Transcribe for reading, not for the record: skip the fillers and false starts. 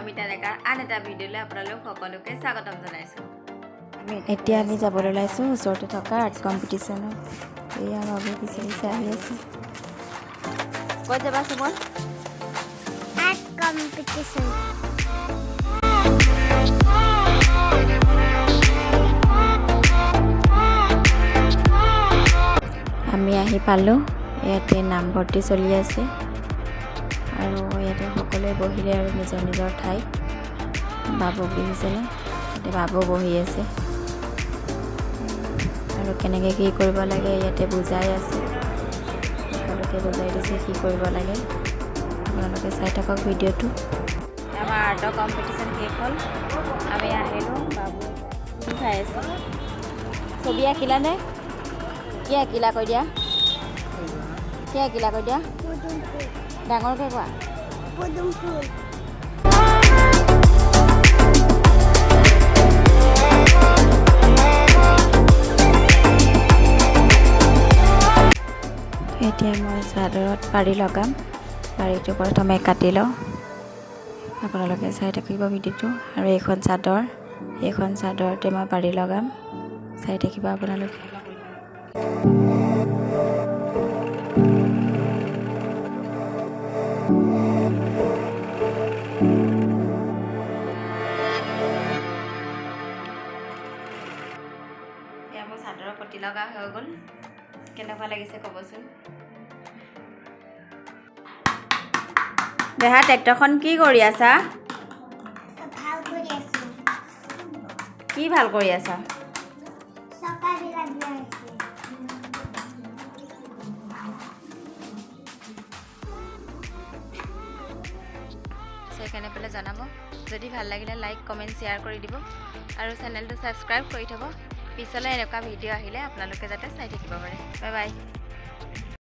নমিতা ডেকাৰ আন এটা ভিডিঅ'লৈ আপোনালোক সকলোকে স্বাগতম জনাইছোঁ। এতিয়া আমি যাবলৈ ওলাইছোঁ ওচৰতে থকা আৰ্ট কম্পিটিশ্যনত। এয়া বাবু পিছে পিছে আহি আছে। ক'ত যাবা সুমন? Art competition. আমি আহি পালোঁ। ইয়াতে নামভৰ্তি চলি আছে আৰু ইয়াতে সকলোৱে বহিলে আৰু নিজৰ নিজৰ ঠাইত। বাবু বহিছেনে? এতিয়া বাবু বহি আছে আৰু কেনেকৈ কি কৰিব লাগে ইয়াতে বুজাই আছে। সকলোকে বুজাই দিছে কি কৰিব লাগে। আপোনালোকে চাই থাকক ভিডিঅ'টো। আমাৰ আৰ্টৰ কম্পিটিশ্যন শেষ হ'ল। আমি আহিলোঁ। বাবু কি খাই আছে? ছবি আঁকিলানে? কি আঁকিলা কৈ দিয়া? কি আঁকিলা কৈ দিয়া? ডাঙৰকৈ কোৱা। পদুম ফুল। এতিয়া মই চাদৰত পাৰি লগাম। পাৰিটো প্ৰথমে কাটি লওঁ। আপোনালোকে চাই থাকিব ভিডিঅ'টো। আৰু এইখন চাদৰতে মই পাৰি লগাম। চাই থাকিব আপোনালোকে। এয়া মোৰ চাদৰৰ পতি লগা হৈ গ'ল। কেনেকুৱা লাগিছে ক'বচোন। দেহা ট্ৰেক্টৰখন কি কৰি আছা? ভাল কৰি আছো। কি ভাল কৰি আছা? চকাবিলাক দিয়াই আছে। সেইকাৰণে পেলাই জনাব। যদি ভাল লাগিলে লাইক কমেণ্ট শ্বেয়াৰ কৰি দিব আৰু চেনেলটো ছাবস্ক্ৰাইব কৰি থ'ব। পিছলৈ এনেকুৱা ভিডিঅ' আহিলে আপোনালোকে যাতে চাই থাকিব পাৰে। Bye bye.